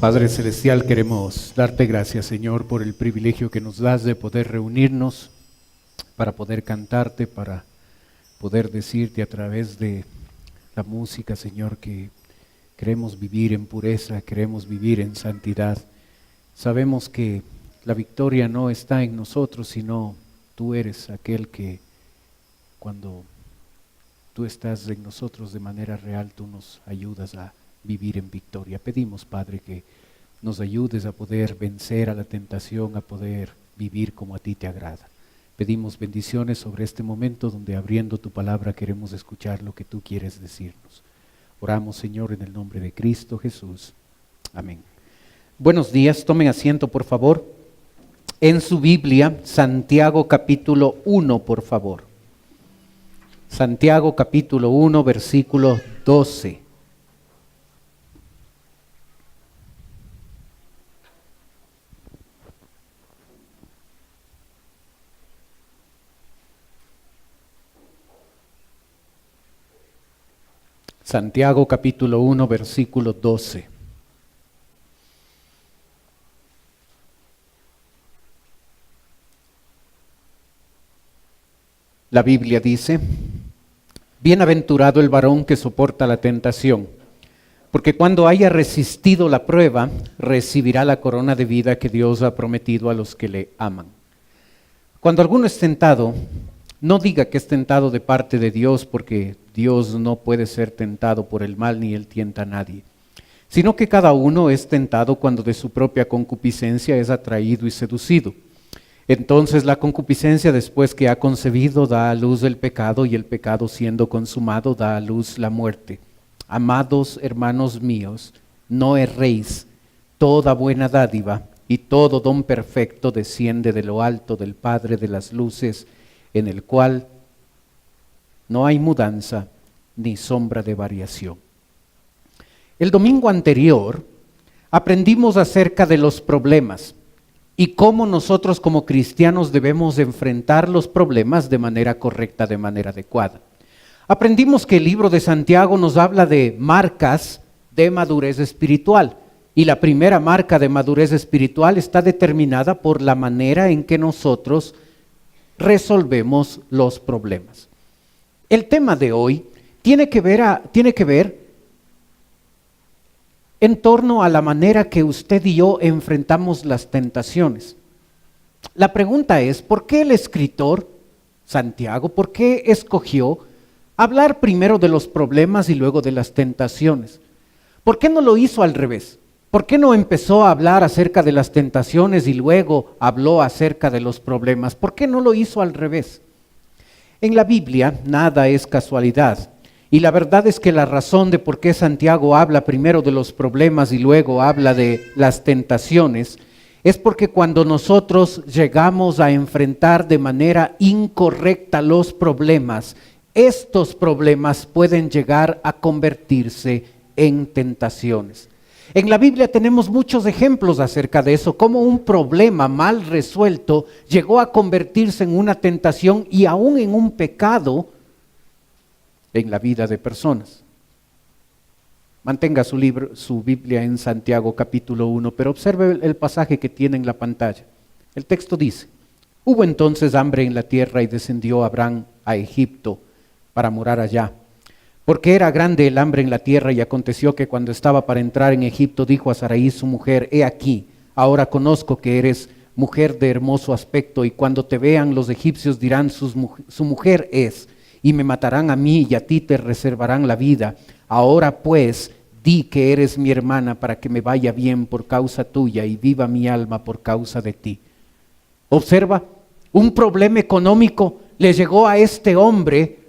Padre Celestial, queremos darte gracias, Señor, por el privilegio que nos das de poder reunirnos para poder cantarte, para poder decirte a través de la música, Señor, que queremos vivir en pureza, queremos vivir en santidad. Sabemos que la victoria no está en nosotros, sino tú eres aquel que cuando tú estás en nosotros de manera real, tú nos ayudas a vivir en victoria. Pedimos, Padre, que nos ayudes a poder vencer a la tentación, a poder vivir como a ti te agrada. Pedimos bendiciones sobre este momento donde abriendo tu palabra queremos escuchar lo que tú quieres decirnos. Oramos, Señor, en el nombre de Cristo Jesús. Amén. Buenos días, tomen asiento, por favor. En su Biblia, Santiago capítulo 1, por favor. Santiago capítulo 1, versículo 12. Santiago capítulo 1, versículo 12. La Biblia dice: bienaventurado el varón que soporta la tentación, porque cuando haya resistido la prueba, recibirá la corona de vida que Dios ha prometido a los que le aman. Cuando alguno es tentado, no diga que es tentado de parte de Dios, porque Dios no puede ser tentado por el mal ni él tienta a nadie, sino que cada uno es tentado cuando de su propia concupiscencia es atraído y seducido. Entonces la concupiscencia, después que ha concebido, da a luz el pecado, y el pecado, siendo consumado, da a luz la muerte. Amados hermanos míos, no erréis. Toda buena dádiva y todo don perfecto desciende de lo alto del Padre de las luces, en el cual no hay mudanza ni sombra de variación. El domingo anterior aprendimos acerca de los problemas y cómo nosotros como cristianos debemos enfrentar los problemas de manera correcta, de manera adecuada. Aprendimos que el libro de Santiago nos habla de marcas de madurez espiritual, y la primera marca de madurez espiritual está determinada por la manera en que nosotros resolvemos los problemas. El tema de hoy tiene que ver en torno a la manera que usted y yo enfrentamos las tentaciones. La pregunta es, ¿por qué el escritor, Santiago, por qué escogió hablar primero de los problemas y luego de las tentaciones? ¿Por qué no lo hizo al revés? ¿Por qué no empezó a hablar acerca de las tentaciones y luego habló acerca de los problemas? ¿Por qué no lo hizo al revés? En la Biblia nada es casualidad. Y la verdad es que la razón de por qué Santiago habla primero de los problemas y luego habla de las tentaciones es porque cuando nosotros llegamos a enfrentar de manera incorrecta los problemas, estos problemas pueden llegar a convertirse en tentaciones. En la Biblia tenemos muchos ejemplos acerca de eso, cómo un problema mal resuelto llegó a convertirse en una tentación y aún en un pecado en la vida de personas. Mantenga su Biblia en Santiago capítulo 1, pero observe el pasaje que tiene en la pantalla. El texto dice: hubo entonces hambre en la tierra y descendió Abraham a Egipto para morar allá, porque era grande el hambre en la tierra, y aconteció que cuando estaba para entrar en Egipto, dijo a Sarai su mujer: he aquí, ahora conozco que eres mujer de hermoso aspecto, y cuando te vean los egipcios dirán su mujer es, y me matarán a mí y a ti te reservarán la vida. Ahora pues, di que eres mi hermana para que me vaya bien por causa tuya y viva mi alma por causa de ti. Observa, un problema económico le llegó a este hombre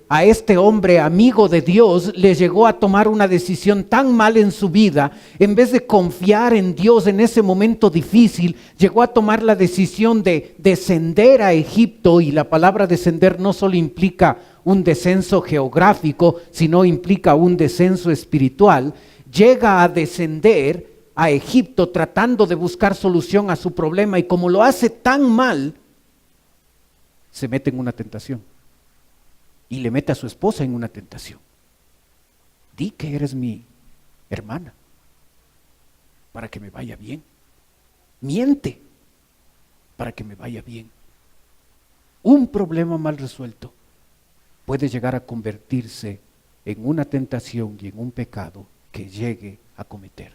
amigo de Dios, le llegó a tomar una decisión tan mal en su vida. En vez de confiar en Dios en ese momento difícil, llegó a tomar la decisión de descender a Egipto, y la palabra descender no solo implica un descenso geográfico, sino implica un descenso espiritual. Llega a descender a Egipto tratando de buscar solución a su problema, y como lo hace tan mal, se mete en una tentación. Y le mete a su esposa en una tentación. Di que eres mi hermana. para que me vaya bien. Miente para que me vaya bien. Un problema mal resuelto puede llegar a convertirse en una tentación y en un pecado que llegue a cometer.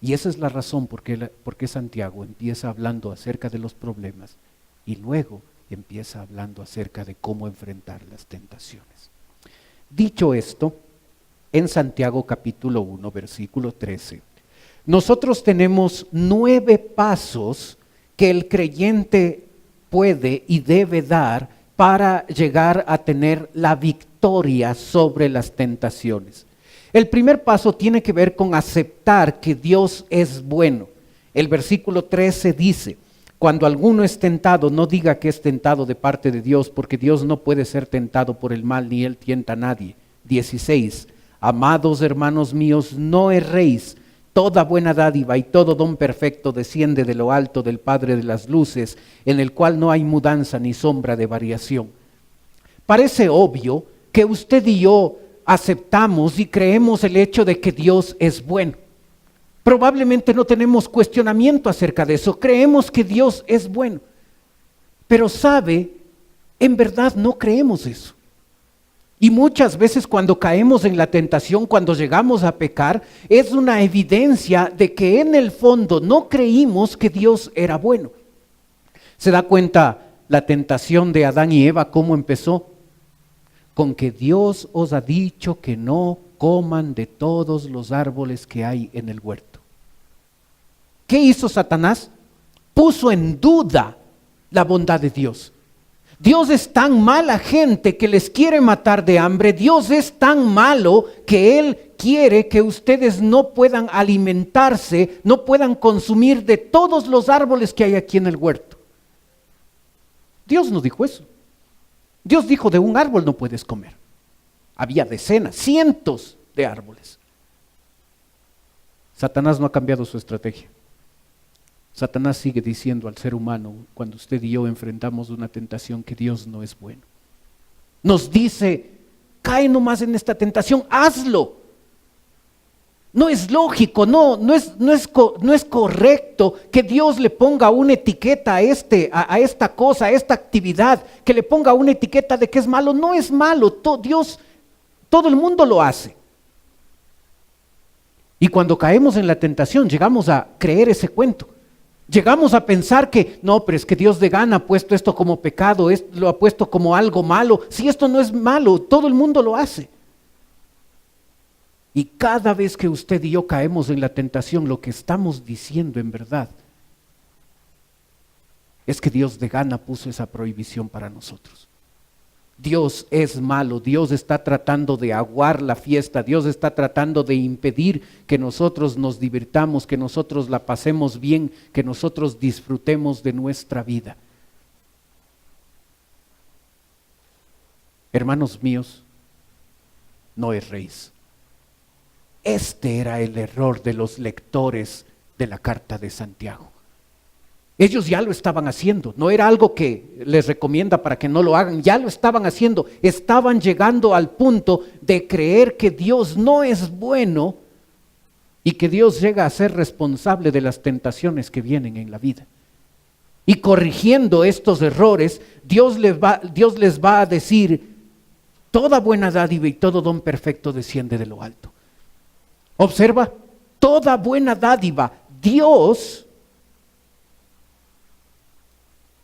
Y esa es la razón por qué Santiago empieza hablando acerca de los problemas y luego empieza hablando acerca de cómo enfrentar las tentaciones. Dicho esto, en Santiago capítulo 1, versículo 13, nosotros tenemos 9 pasos que el creyente puede y debe dar para llegar a tener la victoria sobre las tentaciones. El primer paso tiene que ver con aceptar que Dios es bueno. El versículo 13 dice: cuando alguno es tentado, no diga que es tentado de parte de Dios, porque Dios no puede ser tentado por el mal, ni Él tienta a nadie. 16. Amados hermanos míos, no erréis. Toda buena dádiva y todo don perfecto desciende de lo alto del Padre de las luces, en el cual no hay mudanza ni sombra de variación. Parece obvio que usted y yo aceptamos y creemos el hecho de que Dios es bueno. Probablemente no tenemos cuestionamiento acerca de eso, creemos que Dios es bueno. Pero sabe, en verdad no creemos eso. Y muchas veces cuando caemos en la tentación, cuando llegamos a pecar, es una evidencia de que en el fondo no creímos que Dios era bueno. ¿Se da cuenta la tentación de Adán y Eva cómo empezó? Con que Dios os ha dicho que no coman de todos los árboles que hay en el huerto. ¿Qué hizo Satanás? Puso en duda la bondad de Dios. Dios es tan mala gente que les quiere matar de hambre. Dios es tan malo que Él quiere que ustedes no puedan alimentarse, no puedan consumir de todos los árboles que hay aquí en el huerto. Dios no dijo eso. Dios dijo: de un árbol no puedes comer. Había decenas, cientos de árboles. Satanás no ha cambiado su estrategia. Satanás sigue diciendo al ser humano, cuando usted y yo enfrentamos una tentación, que Dios no es bueno. Nos dice: cae nomás en esta tentación, hazlo. No es lógico, no es correcto que Dios le ponga una etiqueta a esta cosa, a esta actividad, que le ponga una etiqueta de que es malo. No es malo, todo el mundo lo hace. Y cuando caemos en la tentación, llegamos a creer ese cuento. Llegamos a pensar que, no, pero es que Dios de gana ha puesto esto como pecado, lo ha puesto como algo malo. Si esto no es malo, todo el mundo lo hace. Y cada vez que usted y yo caemos en la tentación, lo que estamos diciendo en verdad es que Dios de gana puso esa prohibición para nosotros. Dios es malo, Dios está tratando de aguar la fiesta, Dios está tratando de impedir que nosotros nos divirtamos, que nosotros la pasemos bien, que nosotros disfrutemos de nuestra vida. Hermanos míos, no erréis. Este era el error de los lectores de la carta de Santiago. Ellos ya lo estaban haciendo, no era algo que les recomienda para que no lo hagan, ya lo estaban haciendo. Estaban llegando al punto de creer que Dios no es bueno y que Dios llega a ser responsable de las tentaciones que vienen en la vida. Y corrigiendo estos errores, Dios les va a decir: toda buena dádiva y todo don perfecto desciende de lo alto. Observa, toda buena dádiva, Dios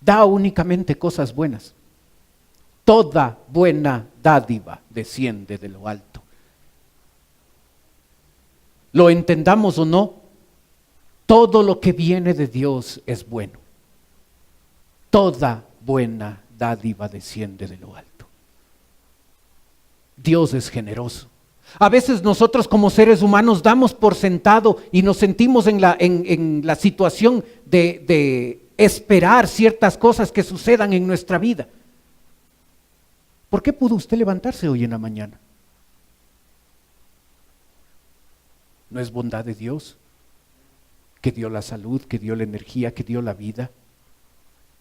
da únicamente cosas buenas. Toda buena dádiva desciende de lo alto. Lo entendamos o no, todo lo que viene de Dios es bueno. Toda buena dádiva desciende de lo alto. Dios es generoso. A veces nosotros como seres humanos damos por sentado y nos sentimos en la situación de esperar ciertas cosas que sucedan en nuestra vida. ¿Por qué pudo usted levantarse hoy en la mañana? ¿No es bondad de Dios que dio la salud, que dio la energía, que dio la vida,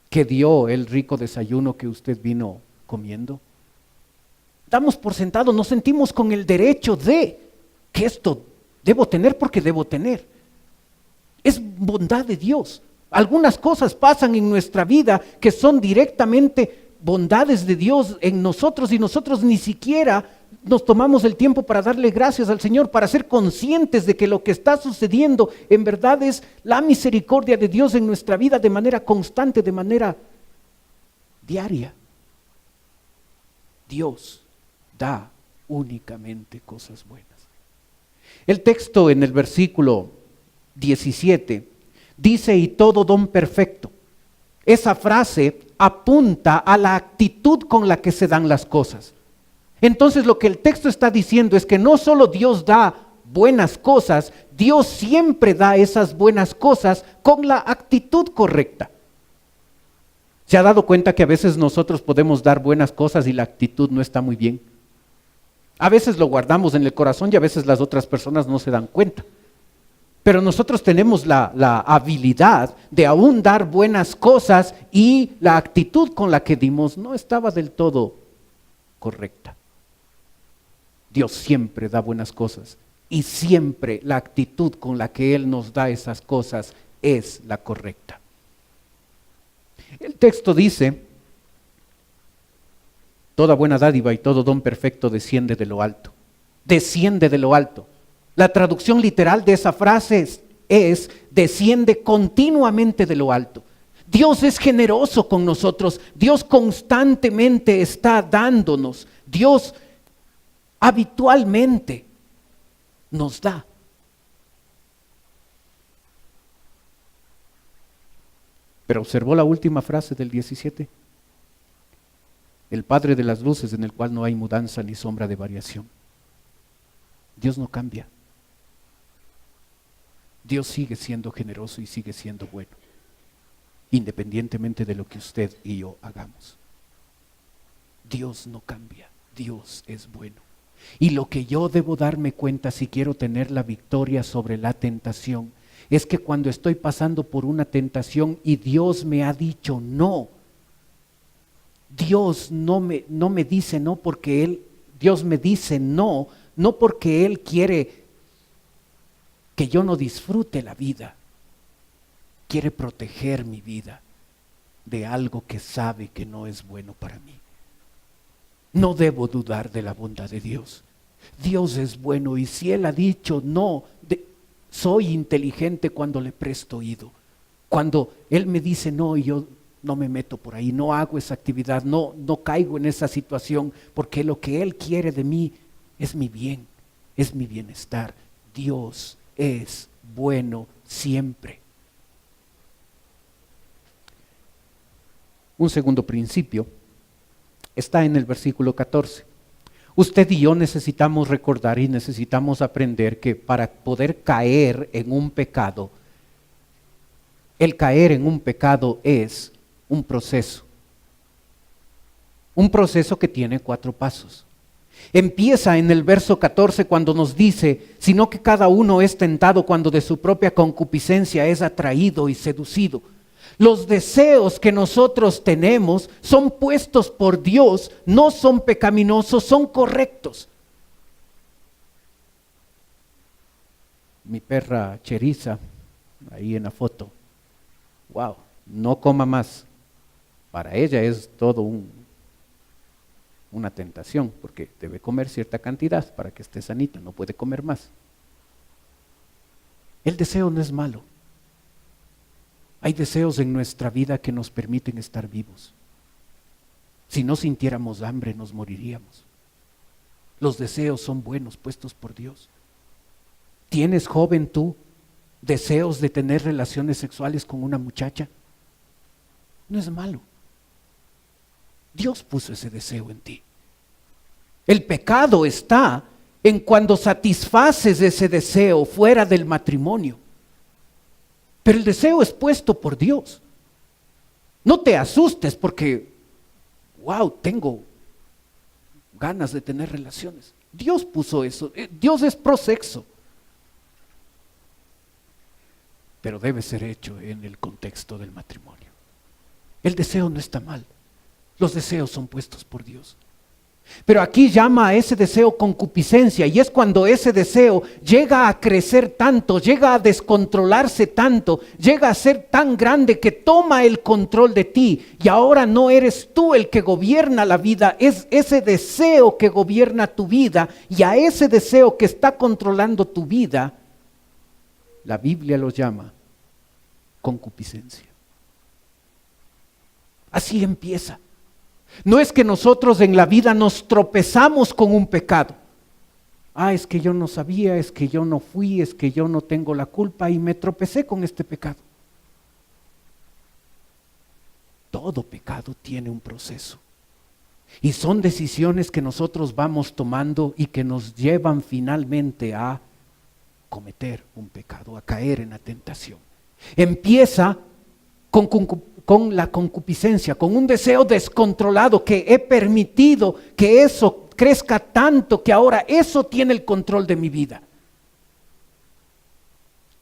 que dio el rico desayuno que usted vino comiendo? Damos por sentado, nos sentimos con el derecho de que esto debo tener porque debo tener. Es bondad de Dios. Algunas cosas pasan en nuestra vida que son directamente bondades de Dios en nosotros y nosotros ni siquiera nos tomamos el tiempo para darle gracias al Señor, para ser conscientes de que lo que está sucediendo en verdad es la misericordia de Dios en nuestra vida de manera constante, de manera diaria. Dios da únicamente cosas buenas. El texto en el versículo 17 dice, y todo don perfecto. Esa frase apunta a la actitud con la que se dan las cosas. Entonces lo que el texto está diciendo es que no solo Dios da buenas cosas, Dios siempre da esas buenas cosas con la actitud correcta. ¿Se ha dado cuenta que a veces nosotros podemos dar buenas cosas y la actitud no está muy bien? A veces lo guardamos en el corazón y a veces las otras personas no se dan cuenta. Pero nosotros tenemos la habilidad de aún dar buenas cosas y la actitud con la que dimos no estaba del todo correcta. Dios siempre da buenas cosas y siempre la actitud con la que Él nos da esas cosas es la correcta. El texto dice, toda buena dádiva y todo don perfecto desciende de lo alto. Desciende de lo alto. La traducción literal de esa frase es desciende continuamente de lo alto. Dios es generoso con nosotros. Dios constantemente está dándonos. Dios habitualmente nos da. Pero observó la última frase del 17. El Padre de las luces en el cual no hay mudanza ni sombra de variación. Dios no cambia. Dios sigue siendo generoso y sigue siendo bueno, independientemente de lo que usted y yo hagamos. Dios no cambia, Dios es bueno. Y lo que yo debo darme cuenta si quiero tener la victoria sobre la tentación, es que cuando estoy pasando por una tentación y Dios me ha dicho no, Dios no me dice no porque Dios me dice no porque Él quiere que yo no disfrute la vida, quiere proteger mi vida de algo que sabe que no es bueno para mí. No debo dudar de la bondad de Dios. Dios es bueno y si Él ha dicho no, soy inteligente cuando le presto oído. Cuando Él me dice no y yo no me meto por ahí, no hago esa actividad, no caigo en esa situación, porque lo que Él quiere de mí es mi bien, es mi bienestar. Dios es bueno siempre. Un segundo principio está en el versículo 14. Usted y yo necesitamos recordar y necesitamos aprender que para poder caer en un pecado, el caer en un pecado es un proceso que tiene 4 pasos. Empieza en el verso 14 cuando nos dice, sino que cada uno es tentado cuando de su propia concupiscencia es atraído y seducido. Los deseos que nosotros tenemos son puestos por Dios, no son pecaminosos, son correctos. Mi perra Cheriza, ahí en la foto, wow, no coma más. Para ella es todo una tentación, porque debe comer cierta cantidad para que esté sanita, no puede comer más. El deseo no es malo. Hay deseos en nuestra vida que nos permiten estar vivos. Si no sintiéramos hambre, nos moriríamos. Los deseos son buenos, puestos por Dios. ¿Tienes, joven, tú deseos de tener relaciones sexuales con una muchacha? No es malo. Dios puso ese deseo en ti. El pecado está en cuando satisfaces ese deseo fuera del matrimonio. Pero el deseo es puesto por Dios. No te asustes porque, wow, tengo ganas de tener relaciones. Dios puso eso. Dios es pro sexo. Pero debe ser hecho en el contexto del matrimonio. El deseo no está mal. Los deseos son puestos por Dios. Pero aquí llama a ese deseo concupiscencia, y es cuando ese deseo llega a crecer tanto, llega a descontrolarse tanto, llega a ser tan grande que toma el control de ti, y ahora no eres tú el que gobierna la vida, es ese deseo que gobierna tu vida, y a ese deseo que está controlando tu vida, la Biblia lo llama concupiscencia. Así empieza. No es que nosotros en la vida nos tropezamos con un pecado. Es que yo no sabía, es que yo no fui, es que yo no tengo la culpa y me tropecé con este pecado. Todo pecado tiene un proceso. Y son decisiones que nosotros vamos tomando y que nos llevan finalmente a cometer un pecado, a caer en la tentación. Empieza con la concupiscencia, con un deseo descontrolado que he permitido que eso crezca tanto que ahora eso tiene el control de mi vida.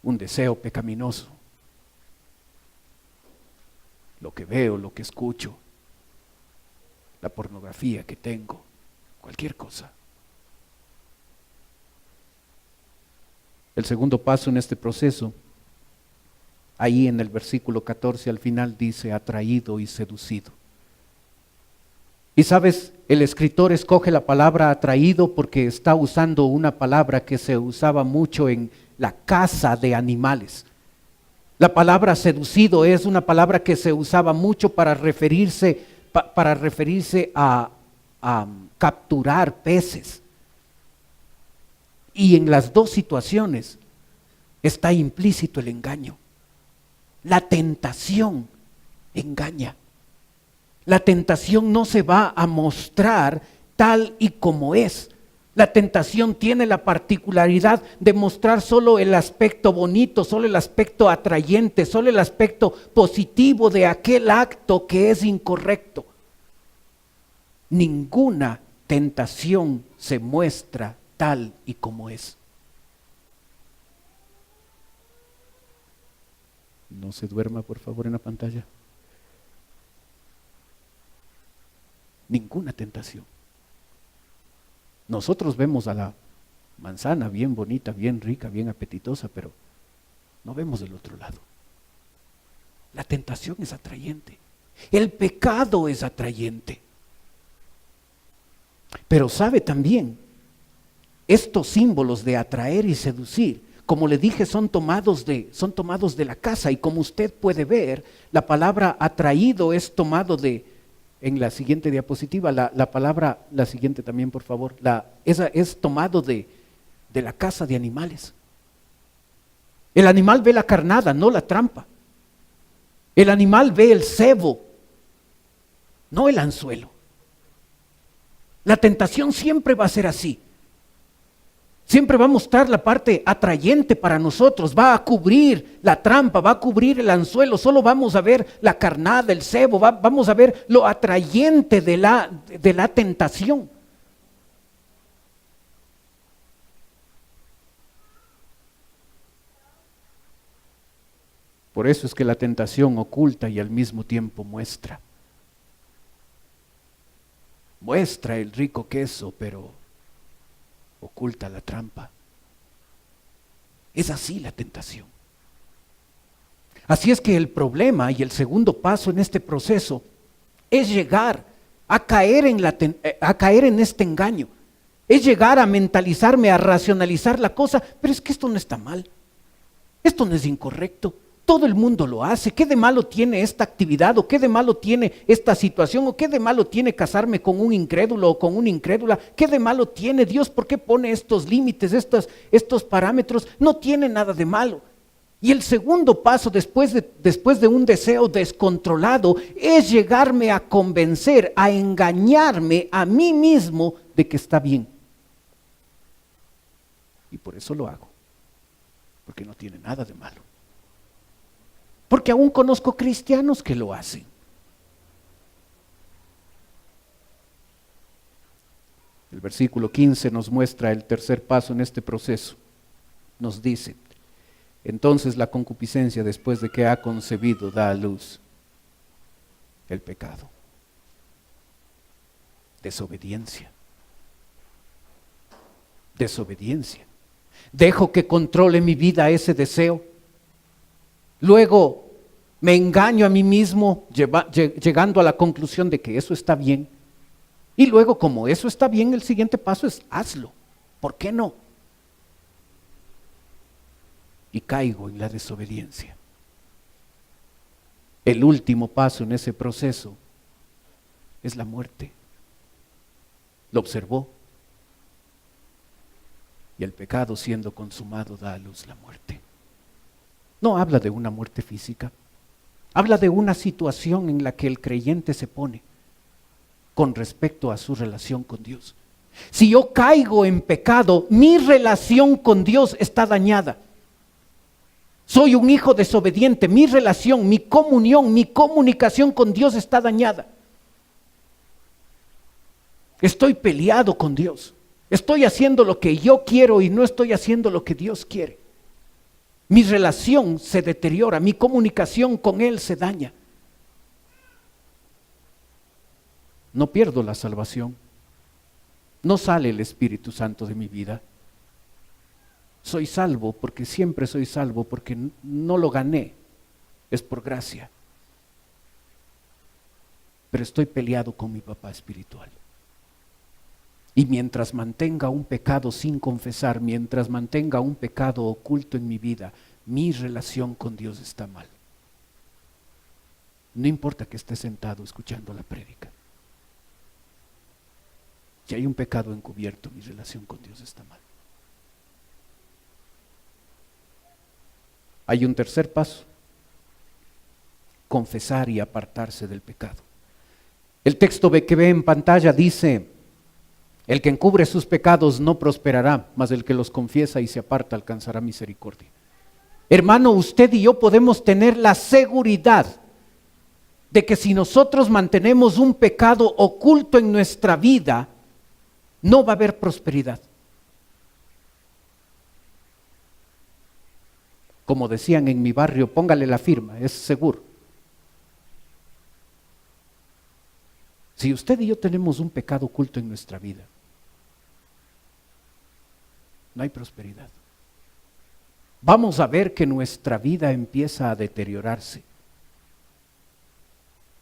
Un deseo pecaminoso. Lo que veo, lo que escucho, la pornografía que tengo, cualquier cosa. El segundo paso en este proceso, ahí en el versículo 14 al final dice atraído y seducido. Y sabes, el escritor escoge la palabra atraído porque está usando una palabra que se usaba mucho en la caza de animales. La palabra seducido es una palabra que se usaba mucho para referirse a capturar peces. Y en las dos situaciones está implícito el engaño. La tentación engaña. La tentación no se va a mostrar tal y como es. La tentación tiene la particularidad de mostrar solo el aspecto bonito, solo el aspecto atrayente, solo el aspecto positivo de aquel acto que es incorrecto. Ninguna tentación se muestra tal y como es. No se duerma, por favor, en la pantalla. Ninguna tentación. Nosotros vemos a la manzana bien bonita, bien rica, bien apetitosa, pero no vemos del otro lado. La tentación es atrayente. El pecado es atrayente. Pero sabe también, estos símbolos de atraer y seducir, como le dije, son tomados de la casa, y como usted puede ver, la palabra atraído es tomado en la siguiente diapositiva, la palabra, la siguiente también por favor, esa es tomado de la caza de animales. El animal ve la carnada, no la trampa. El animal ve el cebo, no el anzuelo. La tentación siempre va a ser así. Siempre va a mostrar la parte atrayente para nosotros, va a cubrir la trampa, va a cubrir el anzuelo, solo vamos a ver la carnada, el cebo, vamos a ver lo atrayente de la tentación. Por eso es que la tentación oculta y al mismo tiempo muestra. Muestra el rico queso, pero oculta la trampa. Es así la tentación. Así es que el problema y el segundo paso en este proceso es llegar a caer en este engaño. Es llegar a mentalizarme, a racionalizar la cosa, pero es que esto no está mal. Esto no es incorrecto. Todo el mundo lo hace. ¿Qué de malo tiene esta actividad? ¿O qué de malo tiene esta situación? ¿O qué de malo tiene casarme con un incrédulo o con una incrédula? ¿Qué de malo tiene Dios? ¿Por qué pone estos límites, estos parámetros? No tiene nada de malo. Y el segundo paso después de un deseo descontrolado es llegarme a convencer, a engañarme a mí mismo de que está bien. Y por eso lo hago. Porque no tiene nada de malo. Porque aún conozco cristianos que lo hacen. El versículo 15 nos muestra el tercer paso en este proceso. Nos dice, entonces la concupiscencia después de que ha concebido da a luz el pecado. Desobediencia. Desobediencia. Dejo que controle mi vida ese deseo. Luego me engaño a mí mismo llegando a la conclusión de que eso está bien. Y luego, como eso está bien, el siguiente paso es hazlo. ¿Por qué no? Y caigo en la desobediencia. El último paso en ese proceso es la muerte. Lo observó. Y el pecado siendo consumado da a luz la muerte. No habla de una muerte física. Habla de una situación en la que el creyente se pone con respecto a su relación con Dios. Si yo caigo en pecado, mi relación con Dios está dañada. Soy un hijo desobediente, mi relación, mi comunión, mi comunicación con Dios está dañada. Estoy peleado con Dios. Estoy haciendo lo que yo quiero y no estoy haciendo lo que Dios quiere. Mi relación se deteriora, mi comunicación con Él se daña. No pierdo la salvación. No sale el Espíritu Santo de mi vida. Soy salvo porque siempre soy salvo, porque no lo gané. Es por gracia. Pero estoy peleado con mi papá espiritual. Y mientras mantenga un pecado sin confesar, mientras mantenga un pecado oculto en mi vida, mi relación con Dios está mal. No importa que esté sentado escuchando la prédica. Si hay un pecado encubierto, mi relación con Dios está mal. Hay un tercer paso: confesar y apartarse del pecado. El texto que ve en pantalla dice: el que encubre sus pecados no prosperará, mas el que los confiesa y se aparta alcanzará misericordia. Hermano, usted y yo podemos tener la seguridad de que si nosotros mantenemos un pecado oculto en nuestra vida, no va a haber prosperidad. Como decían en mi barrio, póngale la firma, es seguro. Si usted y yo tenemos un pecado oculto en nuestra vida, no hay prosperidad. Vamos a ver que nuestra vida empieza a deteriorarse.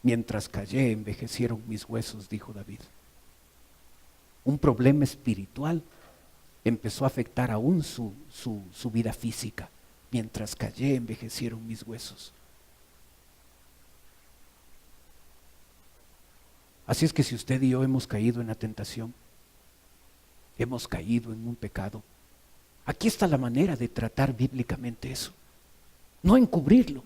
Mientras callé, envejecieron mis huesos, dijo David. Un problema espiritual empezó a afectar aún su vida física. Mientras callé, envejecieron mis huesos. Así es que si usted y yo hemos caído en la tentación, hemos caído en un pecado, aquí está la manera de tratar bíblicamente eso. No encubrirlo.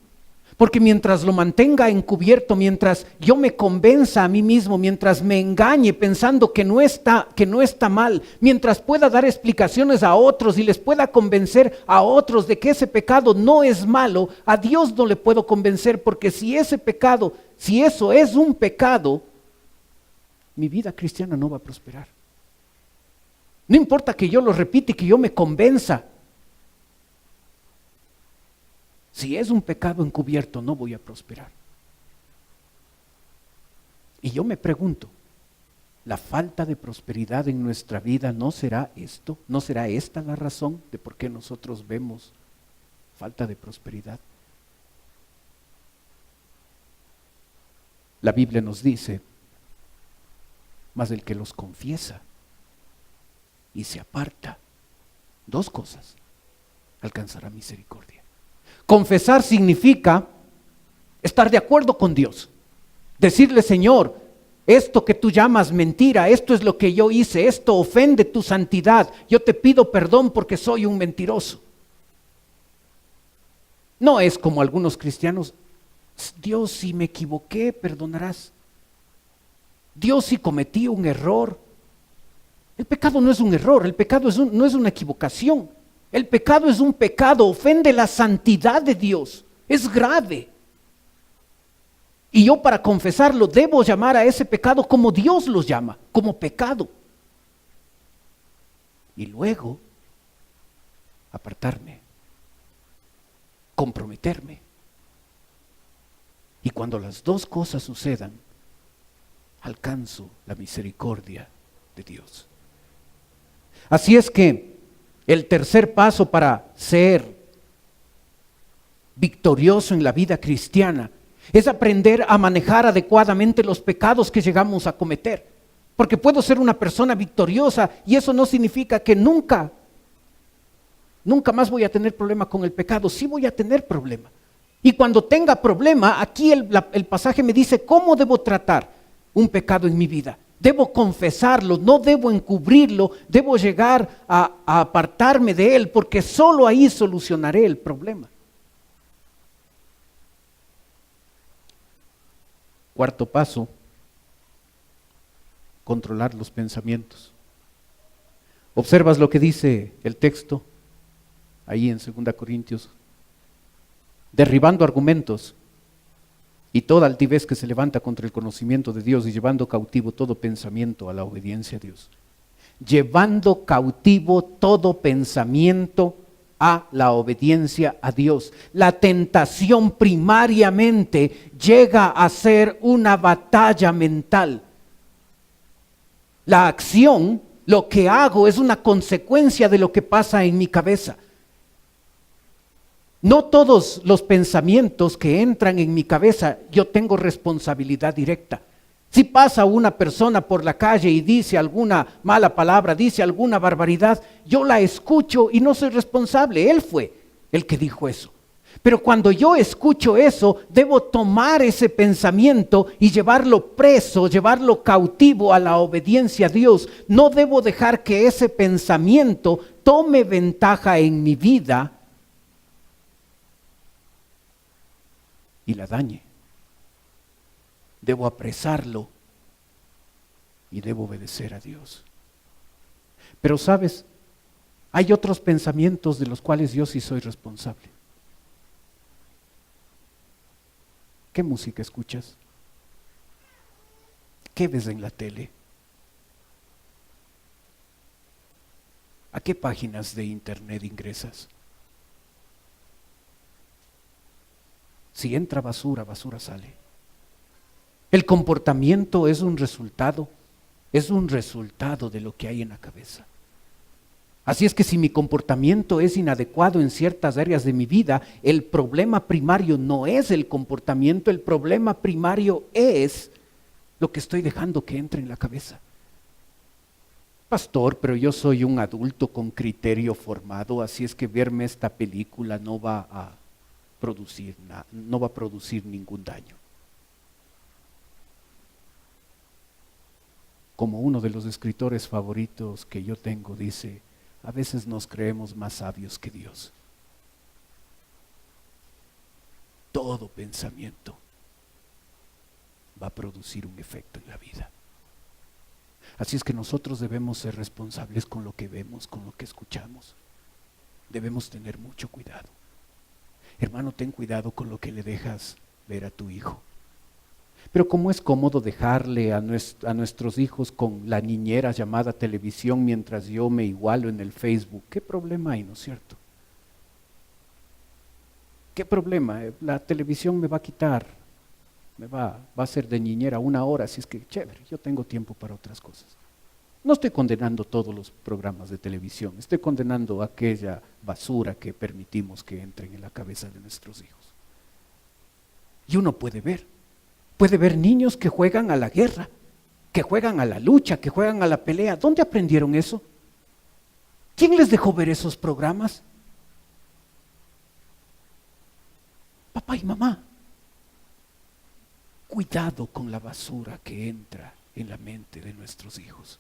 Porque mientras lo mantenga encubierto, mientras yo me convenza a mí mismo, mientras me engañe pensando que no está mal, mientras pueda dar explicaciones a otros y les pueda convencer a otros de que ese pecado no es malo, a Dios no le puedo convencer, porque si eso es un pecado, mi vida cristiana no va a prosperar. No importa que yo lo repita y que yo me convenza. Si es un pecado encubierto, no voy a prosperar. Y yo me pregunto, ¿la falta de prosperidad en nuestra vida no será esto? ¿No será esta la razón de por qué nosotros vemos falta de prosperidad? La Biblia nos dice: mas el que los confiesa y se aparta, dos cosas, alcanzará misericordia. Confesar significa estar de acuerdo con Dios. Decirle: Señor, esto que tú llamas mentira, esto es lo que yo hice, esto ofende tu santidad, yo te pido perdón porque soy un mentiroso. No es como algunos cristianos: Dios, si me equivoqué, perdonarás. Dios, si cometí un error. El pecado no es un error, el pecado no es una equivocación. El pecado es un pecado, ofende la santidad de Dios, es grave. Y yo, para confesarlo, debo llamar a ese pecado como Dios los llama, como pecado. Y luego, apartarme, comprometerme. Y cuando las dos cosas sucedan, alcanzo la misericordia de Dios. Así es que el tercer paso para ser victorioso en la vida cristiana es aprender a manejar adecuadamente los pecados que llegamos a cometer. Porque puedo ser una persona victoriosa y eso no significa que nunca más voy a tener problema con el pecado. Sí voy a tener problema. Y cuando tenga problema, aquí el pasaje me dice cómo debo tratar un pecado en mi vida. Debo confesarlo, no debo encubrirlo, debo llegar a apartarme de él, porque solo ahí solucionaré el problema. Cuarto paso, controlar los pensamientos. ¿Observas lo que dice el texto ahí en 2 Corintios? Derribando argumentos y toda altivez que se levanta contra el conocimiento de Dios y llevando cautivo todo pensamiento a la obediencia a Dios. Llevando cautivo todo pensamiento a la obediencia a Dios. La tentación primariamente llega a ser una batalla mental. La acción, lo que hago, es una consecuencia de lo que pasa en mi cabeza. No todos los pensamientos que entran en mi cabeza yo tengo responsabilidad directa. Si pasa una persona por la calle y dice alguna mala palabra, dice alguna barbaridad, yo la escucho y no soy responsable. Él fue el que dijo eso. Pero cuando yo escucho eso, debo tomar ese pensamiento y llevarlo preso, llevarlo cautivo a la obediencia a Dios. No debo dejar que ese pensamiento tome ventaja en mi vida y la dañe. Debo apresarlo y debo obedecer a Dios. Pero sabes, hay otros pensamientos de los cuales yo sí soy responsable. ¿Qué música escuchas? ¿Qué ves en la tele? ¿A qué páginas de internet ingresas? Si entra basura, basura sale. El comportamiento es un resultado de lo que hay en la cabeza. Así es que si mi comportamiento es inadecuado en ciertas áreas de mi vida, el problema primario no es el comportamiento, el problema primario es lo que estoy dejando que entre en la cabeza. Pastor, pero yo soy un adulto con criterio formado, así es que verme esta película no va a producir ningún daño. Como uno de los escritores favoritos que yo tengo dice, a veces nos creemos más sabios que Dios. Todo pensamiento va a producir un efecto en la vida. Así es que nosotros debemos ser responsables con lo que vemos, con lo que escuchamos. Debemos tener mucho cuidado. Hermano, ten cuidado con lo que le dejas ver a tu hijo. Pero ¿cómo es cómodo dejarle a nuestros hijos con la niñera llamada televisión mientras yo me igualo en el Facebook? ¿Qué problema hay, no es cierto? ¿Qué problema? La televisión me va a quitar, va a ser de niñera 1 hora, así es que chévere, yo tengo tiempo para otras cosas. No estoy condenando todos los programas de televisión, estoy condenando aquella basura que permitimos que entren en la cabeza de nuestros hijos. Y uno puede ver niños que juegan a la guerra, que juegan a la lucha, que juegan a la pelea. ¿Dónde aprendieron eso? ¿Quién les dejó ver esos programas? Papá y mamá. Cuidado con la basura que entra en la mente de nuestros hijos.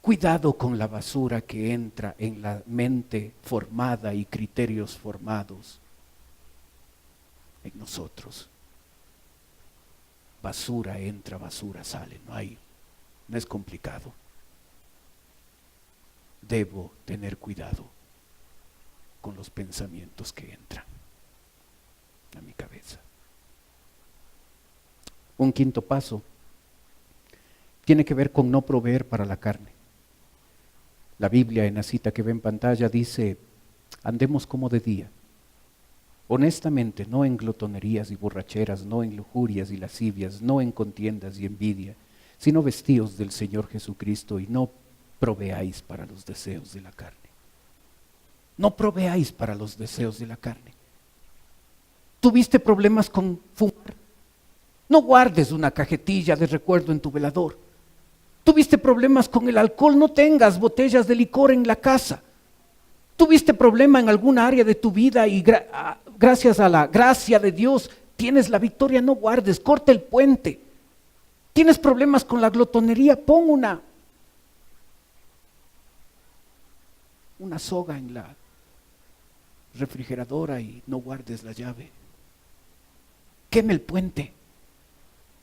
Cuidado con la basura que entra en la mente formada y criterios formados en nosotros. Basura entra, basura sale, no es complicado. Debo tener cuidado con los pensamientos que entran a mi cabeza. Un quinto paso tiene que ver con no proveer para la carne. La Biblia en la cita que ve en pantalla dice, andemos como de día. Honestamente, no en glotonerías y borracheras, no en lujurias y lascivias, no en contiendas y envidia, sino vestidos del Señor Jesucristo y no proveáis para los deseos de la carne. No proveáis para los deseos de la carne. ¿Tuviste problemas con fumar? No guardes una cajetilla de recuerdo en tu velador. ¿Tuviste problemas con el alcohol? No tengas botellas de licor en la casa. ¿Tuviste problema en alguna área de tu vida y gracias a la gracia de Dios tienes la victoria? No guardes, corta el puente. ¿Tienes problemas con la glotonería? Pon una soga en la refrigeradora y no guardes la llave. Queme el puente.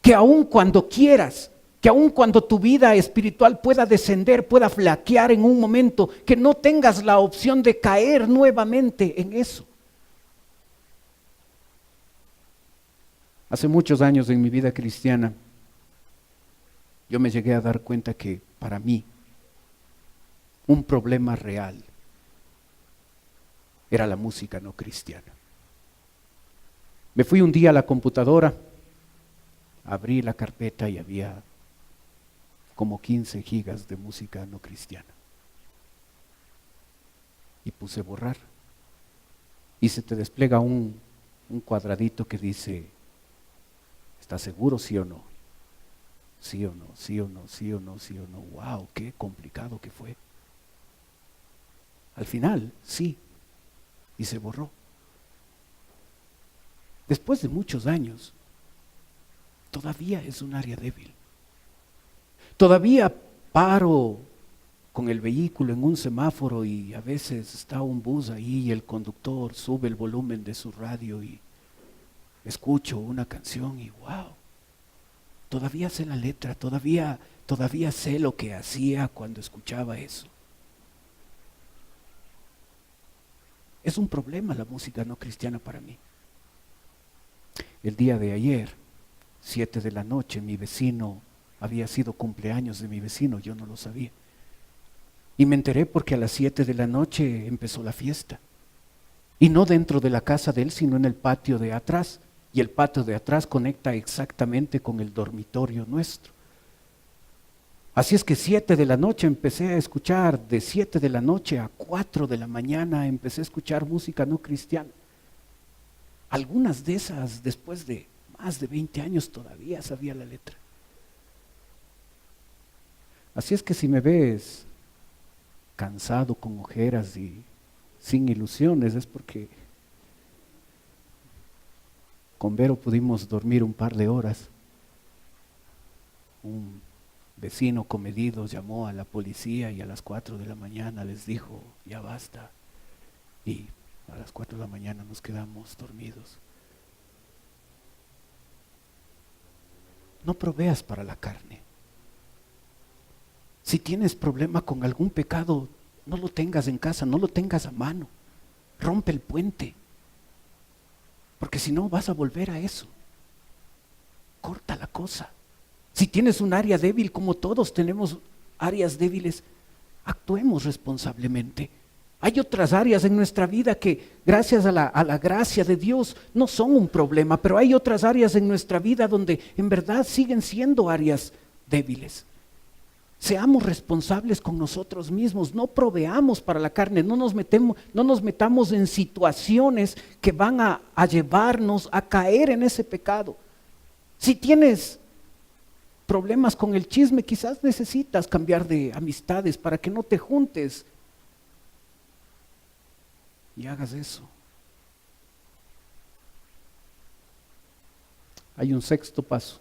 Que aun cuando quieras, que aun cuando tu vida espiritual pueda descender, pueda flaquear en un momento, que no tengas la opción de caer nuevamente en eso. Hace muchos años en mi vida cristiana, yo me llegué a dar cuenta que para mí un problema real era la música no cristiana. Me fui un día a la computadora, abrí la carpeta y había como 15 gigas de música no cristiana. Y puse borrar. Y se te despliega un cuadradito que dice, ¿estás seguro, sí o no? Sí o no, sí o no, sí o no, sí o no. ¡Wow! ¡Qué complicado que fue! Al final, sí. Y se borró. Después de muchos años, todavía es un área débil. Todavía paro con el vehículo en un semáforo y a veces está un bus ahí y el conductor sube el volumen de su radio y escucho una canción y wow, todavía sé la letra, todavía sé lo que hacía cuando escuchaba eso. Es un problema la música no cristiana para mí. El día de ayer, 7 de la noche, mi vecino, había sido cumpleaños de mi vecino, yo no lo sabía. Y me enteré porque a las 7 de la noche empezó la fiesta. Y no dentro de la casa de él, sino en el patio de atrás. Y el patio de atrás conecta exactamente con el dormitorio nuestro. Así es que 7 de la noche empecé a escuchar, de 7 de la noche a 4 de la mañana empecé a escuchar música no cristiana. Algunas de esas, después de más de 20 años, todavía sabía la letra. Así es que si me ves cansado, con ojeras y sin ilusiones, es porque con Vero pudimos dormir un par de horas. Un vecino comedido llamó a la policía y a las 4 de la mañana les dijo, ya basta. Y a las 4 de la mañana nos quedamos dormidos. No proveas para la carne. Si tienes problema con algún pecado, no lo tengas en casa, no lo tengas a mano. Rompe el puente. Porque si no vas a volver a eso. Corta la cosa. Si tienes un área débil, como todos tenemos áreas débiles, actuemos responsablemente. Hay otras áreas en nuestra vida que gracias a la gracia de Dios no son un problema, pero hay otras áreas en nuestra vida donde en verdad siguen siendo áreas débiles. Seamos responsables con nosotros mismos, no proveamos para la carne, no nos metamos en situaciones que van a llevarnos a caer en ese pecado. Si tienes problemas con el chisme, quizás necesitas cambiar de amistades para que no te juntes y hagas eso. Hay un sexto paso.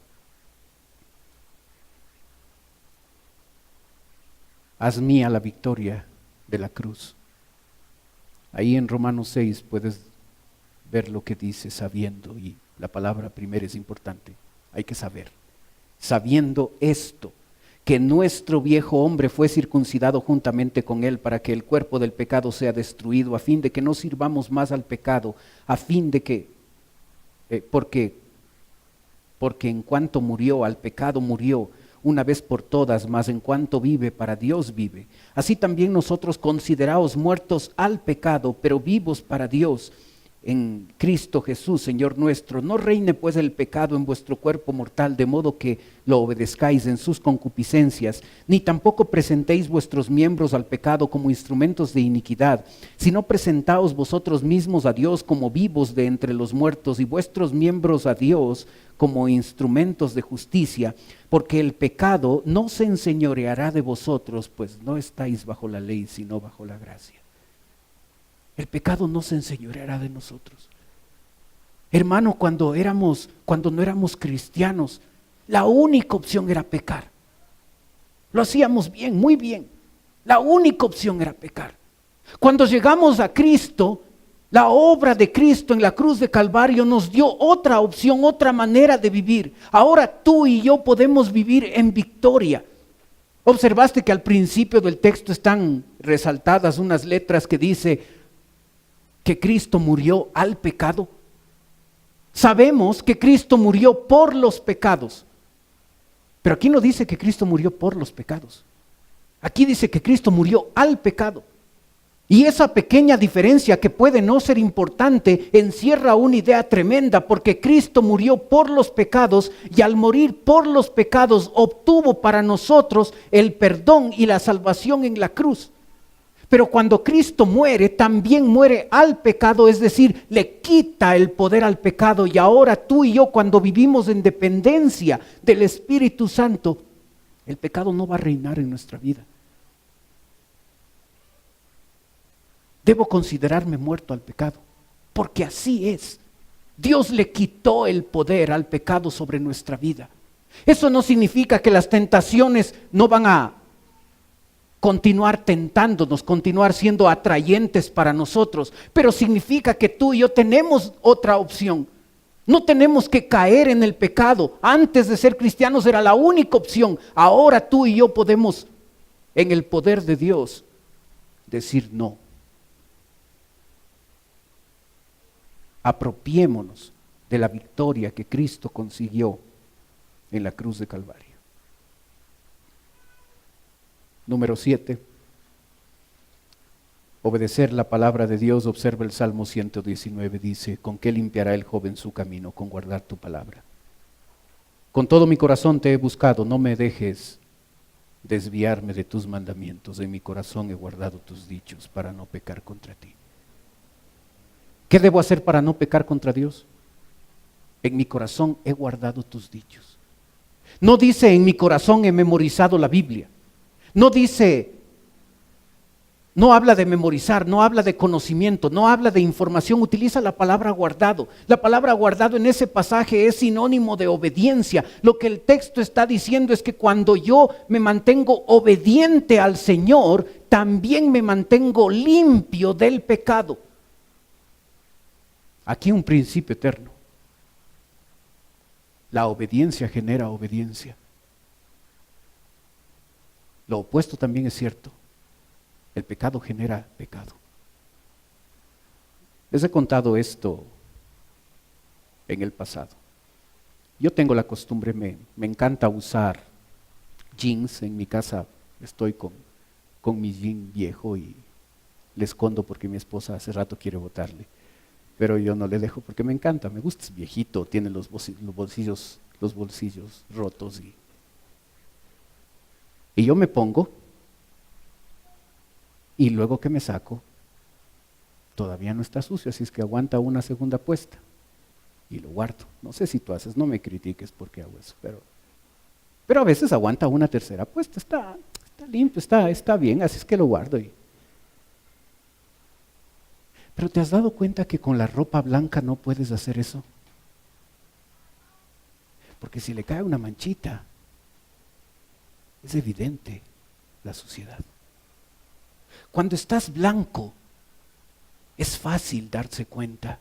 Haz mía la victoria de la cruz. Ahí en Romanos 6 puedes ver lo que dice sabiendo, y la palabra primera es importante, hay que saber. Sabiendo esto, que nuestro viejo hombre fue circuncidado juntamente con él para que el cuerpo del pecado sea destruido, a fin de que no sirvamos más al pecado, a fin de que, porque en cuanto murió al pecado murió una vez por todas, mas en cuanto vive para Dios vive. Así también nosotros consideraos muertos al pecado, pero vivos para Dios. en Cristo Jesús, Señor nuestro. No reine pues el pecado en vuestro cuerpo mortal, de modo que lo obedezcáis en sus concupiscencias, ni tampoco presentéis vuestros miembros al pecado como instrumentos de iniquidad, sino presentaos vosotros mismos a Dios como vivos de entre los muertos, y vuestros miembros a Dios como instrumentos de justicia, porque el pecado no se enseñoreará de vosotros, pues no estáis bajo la ley, sino bajo la gracia. El pecado no se enseñoreará de nosotros. Hermano, cuando no éramos cristianos, la única opción era pecar. Lo hacíamos bien, muy bien. La única opción era pecar. Cuando llegamos a Cristo, la obra de Cristo en la cruz de Calvario nos dio otra opción, otra manera de vivir. Ahora tú y yo podemos vivir en victoria. Observaste que al principio del texto están resaltadas unas letras que dice que Cristo murió al pecado. Sabemos que Cristo murió por los pecados, pero aquí no dice que Cristo murió por los pecados. Aquí dice que Cristo murió al pecado. Y esa pequeña diferencia, que puede no ser importante, encierra una idea tremenda, porque Cristo murió por los pecados y al morir por los pecados obtuvo para nosotros el perdón y la salvación en la cruz. Pero cuando Cristo muere, también muere al pecado, es decir, le quita el poder al pecado. Y ahora tú y yo, cuando vivimos en dependencia del Espíritu Santo, el pecado no va a reinar en nuestra vida. Debo considerarme muerto al pecado, porque así es. Dios le quitó el poder al pecado sobre nuestra vida. Eso no significa que las tentaciones no van a continuar tentándonos, continuar siendo atrayentes para nosotros, pero significa que tú y yo tenemos otra opción. No tenemos que caer en el pecado. Antes de ser cristianos era la única opción. Ahora tú y yo podemos, en el poder de Dios, decir no. Apropiémonos de la victoria que Cristo consiguió en la cruz de Calvario. Número 7. Obedecer la palabra de Dios. Observa el Salmo 119, dice: ¿con qué limpiará el joven su camino? Con guardar tu palabra. Con todo mi corazón te he buscado, no me dejes desviarme de tus mandamientos. En mi corazón he guardado tus dichos para no pecar contra ti. ¿Qué debo hacer para no pecar contra Dios? En mi corazón he guardado tus dichos. No dice en mi corazón he memorizado la Biblia. No dice, no habla de memorizar, no habla de conocimiento, no habla de información, utiliza la palabra guardado. La palabra guardado en ese pasaje es sinónimo de obediencia. Lo que el texto está diciendo es que cuando yo me mantengo obediente al Señor, también me mantengo limpio del pecado. Aquí un principio eterno. La obediencia genera obediencia. Lo opuesto también es cierto. El pecado genera pecado. Les he contado esto en el pasado. Yo tengo la costumbre, me encanta usar jeans. En mi casa estoy con mi jean viejo y le escondo porque mi esposa hace rato quiere botarle. Pero yo no le dejo porque me encanta, me gusta, es viejito, tiene los bolsillos rotos y yo me pongo y luego que me saco todavía no está sucio, así es que aguanta una segunda puesta y lo guardo. No sé si tú haces, no me critiques porque hago eso, pero a veces aguanta una tercera puesta, está limpio, está bien, así es que lo guardo. Pero ¿te has dado cuenta que con la ropa blanca no puedes hacer eso? Porque si le cae una manchita, es evidente la suciedad. Cuando estás blanco, es fácil darse cuenta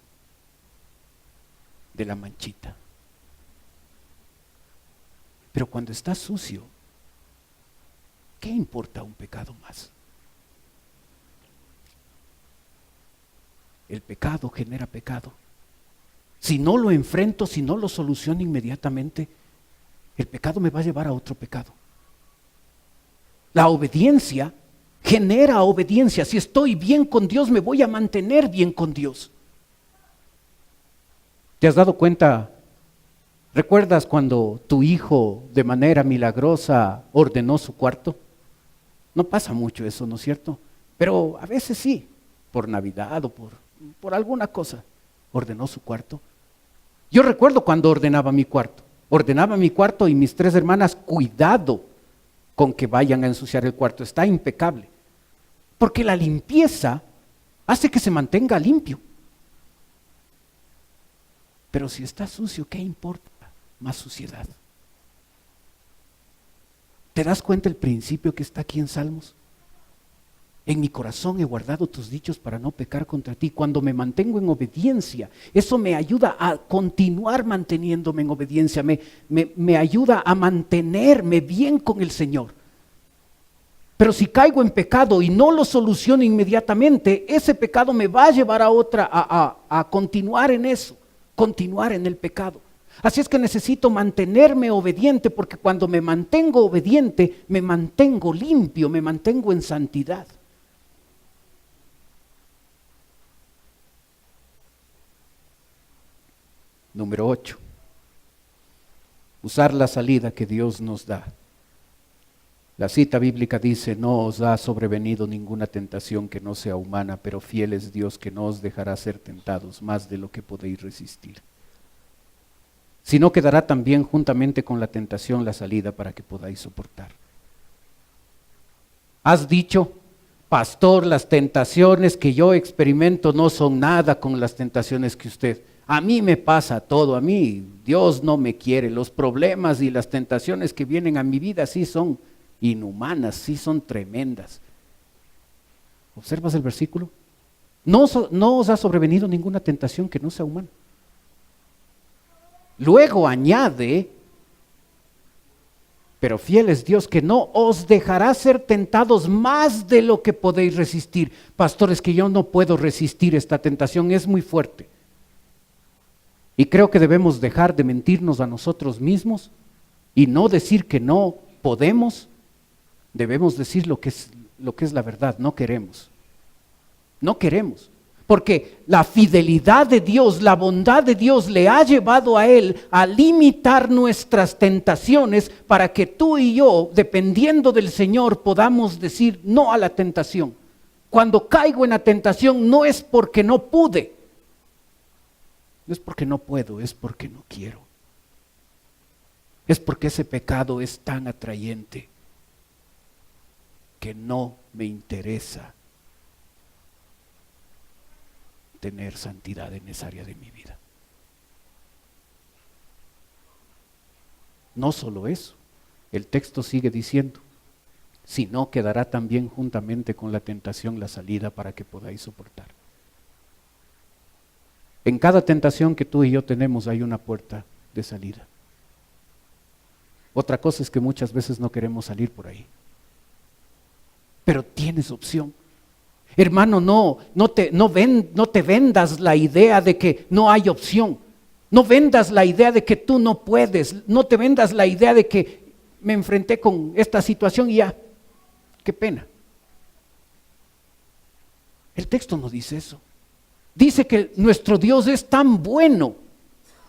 de la manchita. Pero cuando estás sucio, ¿qué importa un pecado más? El pecado genera pecado. Si no lo enfrento, si no lo soluciono inmediatamente, el pecado me va a llevar a otro pecado. La obediencia genera obediencia. Si estoy bien con Dios, me voy a mantener bien con Dios. ¿Te has dado cuenta? ¿Recuerdas cuando tu hijo de manera milagrosa ordenó su cuarto? No pasa mucho eso, ¿no es cierto? Pero a veces sí, por Navidad o por alguna cosa, ordenó su cuarto. Yo recuerdo cuando ordenaba mi cuarto y mis 3 hermanas, cuidado con que vayan a ensuciar el cuarto, está impecable. Porque la limpieza hace que se mantenga limpio. Pero si está sucio, ¿qué importa? Más suciedad. ¿Te das cuenta el principio que está aquí en Salmos? En mi corazón he guardado tus dichos para no pecar contra ti. Cuando me mantengo en obediencia, eso me ayuda a continuar manteniéndome en obediencia, me ayuda a mantenerme bien con el Señor. Pero si caigo en pecado y no lo soluciono inmediatamente, ese pecado me va a llevar a continuar en eso, continuar en el pecado. Así es que necesito mantenerme obediente, porque cuando me mantengo obediente, me mantengo limpio, me mantengo en santidad. Número 8. Usar la salida que Dios nos da. La cita bíblica dice: no os ha sobrevenido ninguna tentación que no sea humana, pero fiel es Dios que no os dejará ser tentados más de lo que podéis resistir. Sino que dará también juntamente con la tentación la salida para que podáis soportar. Has dicho: pastor, las tentaciones que yo experimento no son nada con las tentaciones que usted. A mí me pasa todo, a mí Dios no me quiere. Los problemas y las tentaciones que vienen a mi vida sí son inhumanas, sí son tremendas. ¿Observas el versículo? No os ha sobrevenido ninguna tentación que no sea humana. Luego añade: pero fiel es Dios que no os dejará ser tentados más de lo que podéis resistir. Pastor, es que yo no puedo resistir esta tentación, es muy fuerte. Y creo que debemos dejar de mentirnos a nosotros mismos y no decir que no podemos. Debemos decir lo que es la verdad. No queremos. No queremos. Porque la fidelidad de Dios, la bondad de Dios le ha llevado a Él a limitar nuestras tentaciones para que tú y yo, dependiendo del Señor, podamos decir no a la tentación. Cuando caigo en la tentación no es porque no pude, no es porque no puedo, es porque no quiero. Es porque ese pecado es tan atrayente que no me interesa tener santidad en esa área de mi vida. No solo eso, el texto sigue diciendo: sino que dará también juntamente con la tentación la salida para que podáis soportar. En cada tentación que tú y yo tenemos hay una puerta de salida. Otra cosa es que muchas veces no queremos salir por ahí. Pero tienes opción. Hermano, no te vendas la idea de que no hay opción. No vendas la idea de que tú no puedes. No te vendas la idea de que me enfrenté con esta situación y ya, qué pena. El texto no dice eso. Dice que nuestro Dios es tan bueno.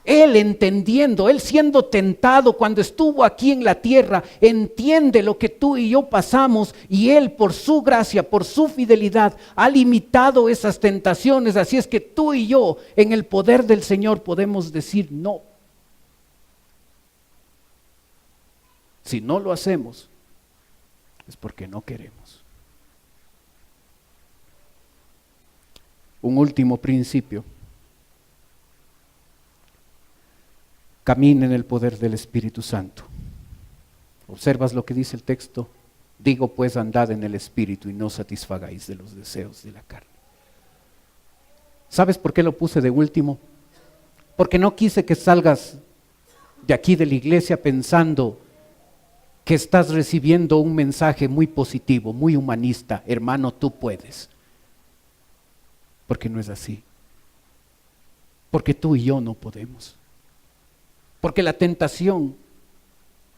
Él entendiendo, Él siendo tentado cuando estuvo aquí en la tierra, entiende lo que tú y yo pasamos, y Él por su gracia, por su fidelidad, ha limitado esas tentaciones. Así es que tú y yo, en el poder del Señor, podemos decir no. Si no lo hacemos, es porque no queremos. Un último principio. Camina en el poder del Espíritu Santo. ¿Observas lo que dice el texto? Digo pues, andad en el Espíritu y no satisfagáis de los deseos de la carne. ¿Sabes por qué lo puse de último? Porque no quise que salgas de aquí de la iglesia pensando que estás recibiendo un mensaje muy positivo, muy humanista. Hermano, tú puedes. Porque no es así. Porque tú y yo no podemos. Porque la tentación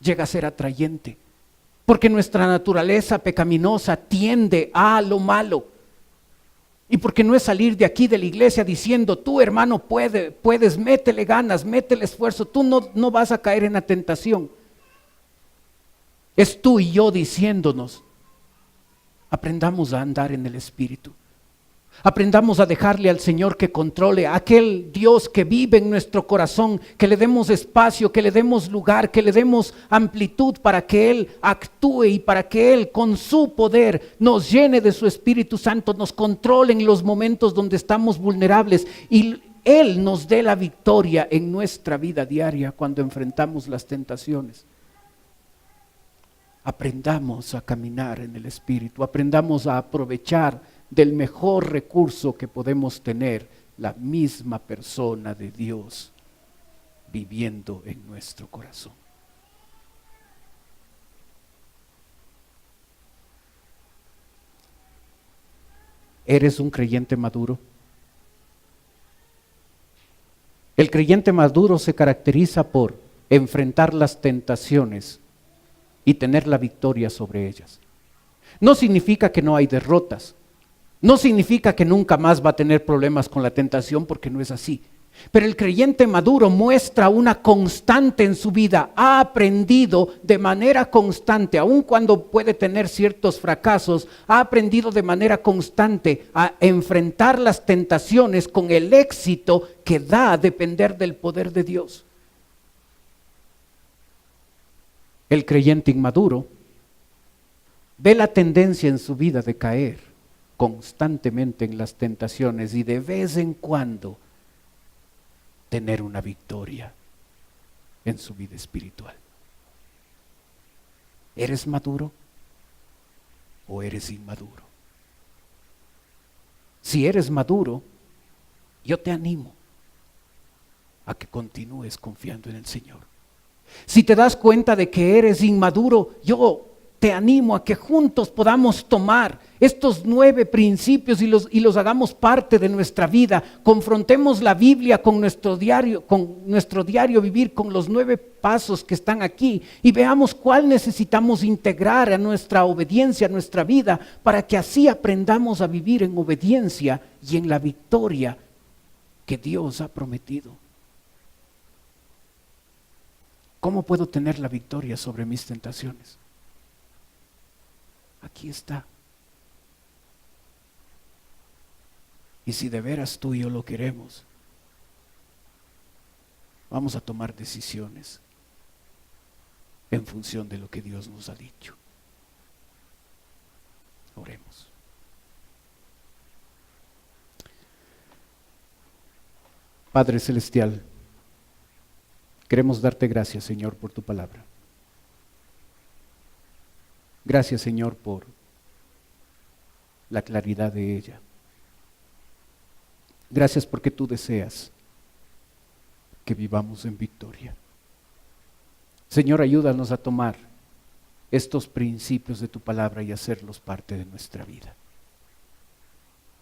llega a ser atrayente. Porque nuestra naturaleza pecaminosa tiende a lo malo. Y porque no es salir de aquí de la iglesia diciendo, tú hermano puedes, métele ganas, métele esfuerzo, tú no vas a caer en la tentación. Es tú y yo diciéndonos, aprendamos a andar en el Espíritu. Aprendamos a dejarle al Señor que controle, a aquel Dios que vive en nuestro corazón, que le demos espacio, que le demos lugar, que le demos amplitud para que Él actúe y para que Él con su poder nos llene de su Espíritu Santo, nos controle en los momentos donde estamos vulnerables y Él nos dé la victoria en nuestra vida diaria cuando enfrentamos las tentaciones. Aprendamos a caminar en el Espíritu, aprendamos a aprovechar del mejor recurso que podemos tener, la misma persona de Dios viviendo en nuestro corazón. ¿Eres un creyente maduro? El creyente maduro se caracteriza por enfrentar las tentaciones y tener la victoria sobre ellas. No significa que no hay derrotas. No significa que nunca más va a tener problemas con la tentación, porque no es así. Pero el creyente maduro muestra una constante en su vida, ha aprendido de manera constante, aun cuando puede tener ciertos fracasos, ha aprendido de manera constante a enfrentar las tentaciones con el éxito que da a depender del poder de Dios. El creyente inmaduro ve la tendencia en su vida de caer constantemente en las tentaciones y de vez en cuando tener una victoria en su vida espiritual. ¿Eres maduro o eres inmaduro? Si eres maduro, yo te animo a que continúes confiando en el Señor. Si te das cuenta de que eres inmaduro, yo te animo a que juntos podamos tomar estos 9 principios y los hagamos parte de nuestra vida. Confrontemos la Biblia con nuestro diario vivir, con los 9 pasos que están aquí y veamos cuál necesitamos integrar a nuestra obediencia, a nuestra vida, para que así aprendamos a vivir en obediencia y en la victoria que Dios ha prometido. ¿Cómo puedo tener la victoria sobre mis tentaciones? Aquí está. Y si de veras tú y yo lo queremos, vamos a tomar decisiones en función de lo que Dios nos ha dicho. Oremos. Padre Celestial, queremos darte gracias, Señor, por tu palabra. Gracias, Señor, por la claridad de ella. Gracias porque tú deseas que vivamos en victoria. Señor, ayúdanos a tomar estos principios de tu palabra y hacerlos parte de nuestra vida.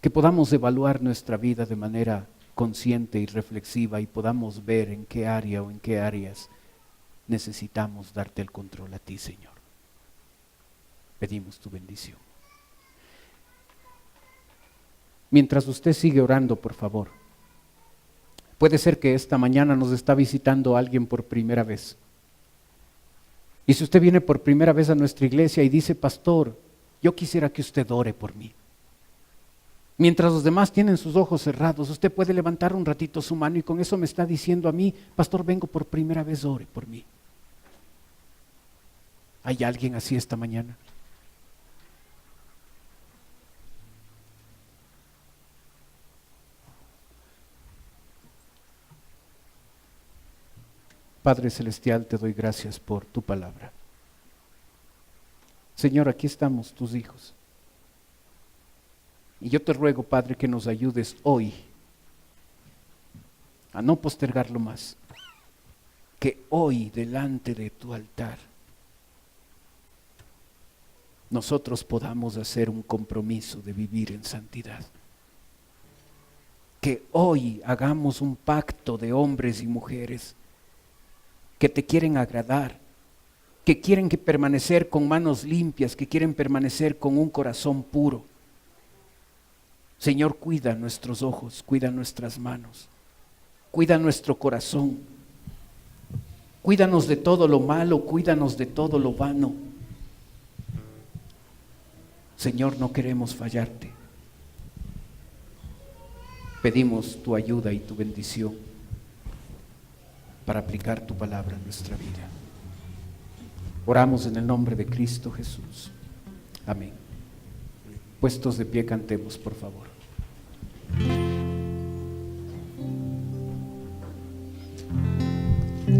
Que podamos evaluar nuestra vida de manera consciente y reflexiva y podamos ver en qué área o en qué áreas necesitamos darte el control a ti, Señor. Pedimos tu bendición. Mientras usted sigue orando, por favor, puede ser que esta mañana nos está visitando alguien por primera vez. Y si usted viene por primera vez a nuestra iglesia y dice, pastor, yo quisiera que usted ore por mí. Mientras los demás tienen sus ojos cerrados, usted puede levantar un ratito su mano y con eso me está diciendo a mí, pastor, vengo por primera vez, ore por mí. ¿Hay alguien así esta mañana? Padre Celestial, te doy gracias por tu palabra. Señor, aquí estamos tus hijos. Y yo te ruego, Padre, que nos ayudes hoy a no postergarlo más. Que hoy, delante de tu altar, nosotros podamos hacer un compromiso de vivir en santidad. Que hoy hagamos un pacto de hombres y mujeres que te quieren agradar, que quieren permanecer con manos limpias, que quieren permanecer con un corazón puro. Señor, cuida nuestros ojos, cuida nuestras manos, cuida nuestro corazón, cuídanos de todo lo malo, cuídanos de todo lo vano. Señor, no queremos fallarte. Pedimos tu ayuda y tu bendición para aplicar tu palabra en nuestra vida. Oramos en el nombre de Cristo Jesús. Amén. Puestos de pie, cantemos, por favor.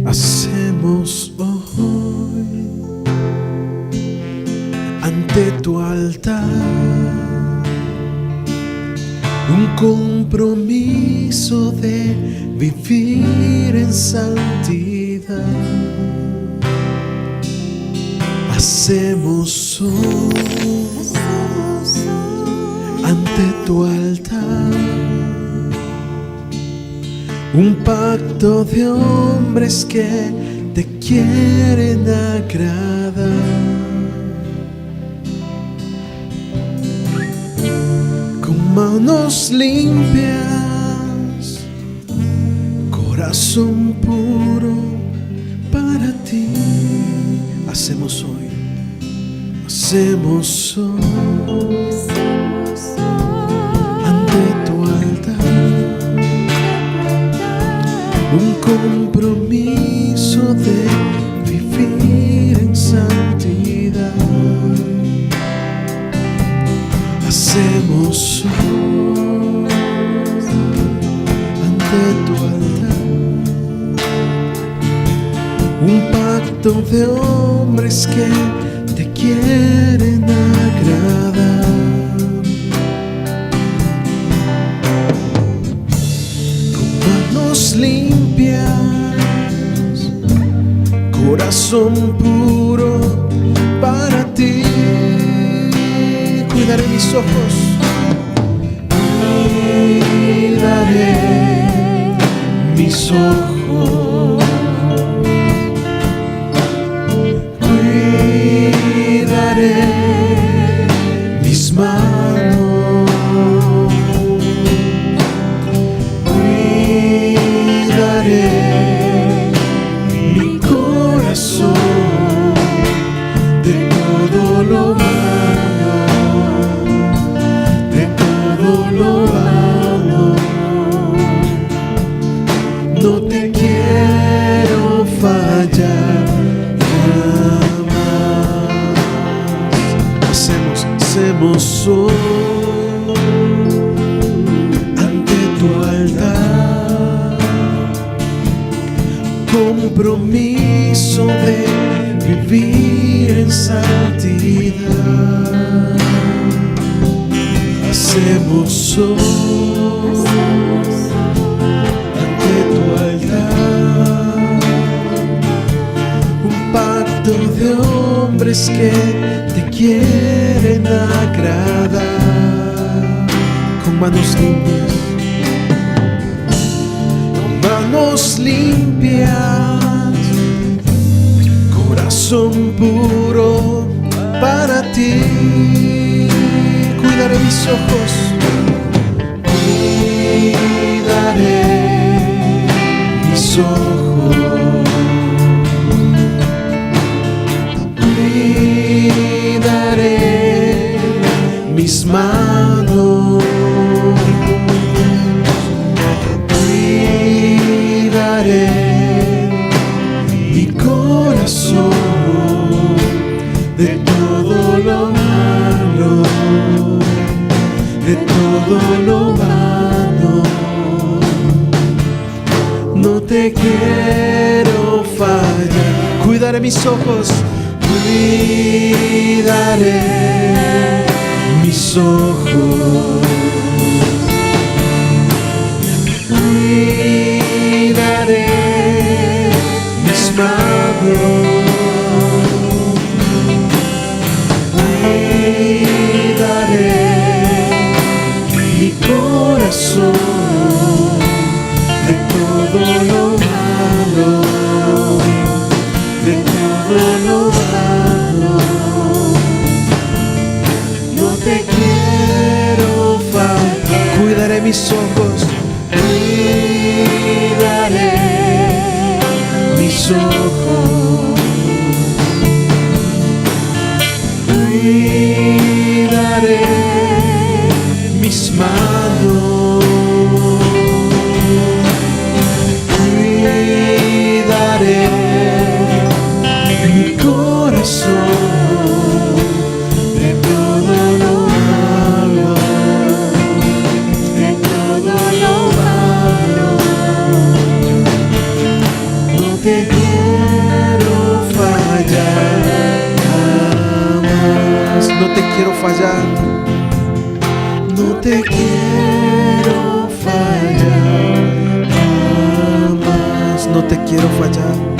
Hacemos hoy ante tu altar un compromiso de vivir en santidad. Hacemos hoy ante tu altar un pacto de hombres que te quieren agradar. Con manos limpias, corazón puro para ti. Hacemos hoy ante tu altar un compromiso de vivir en santidad. Hacemos hoy ante tu altar un pacto de hombres que te quieren agradar. Con manos limpias, corazón puro para ti. Cuidaré mis ojos, cuidaré mis ojos, cuidaré mis manos, cuidaré mi corazón de todo lo malo, de todo lo malo. No te quiero fallar jamás. Hacemos hoy ante tu altar compromiso de vivir en santidad. Hacemos hoy ante tu altar un pacto de hombres que te quieren agradar. Con manos limpias, con manos limpias, corazón puro para ti. Cuidaré mis ojos, cuidaré mis ojos, cuidaré mis manos, cuidaré mi corazón de todo lo malo, de todo lo malo. No te quiero fallar. Cuidaré mis ojos, cuidaré mis ojos, cuidaré mis manos, cuidaré mi corazón de todo lo malo, de todo lo malo. No te quiero fallar. mis ojos, cuidaré mis ojos, cuidaré mis manos, cuidaré mi corazón de todo lo malo, de todo lo malo. No te quiero fallar jamás, no te quiero fallar, no te quiero fallar jamás, no te quiero fallar.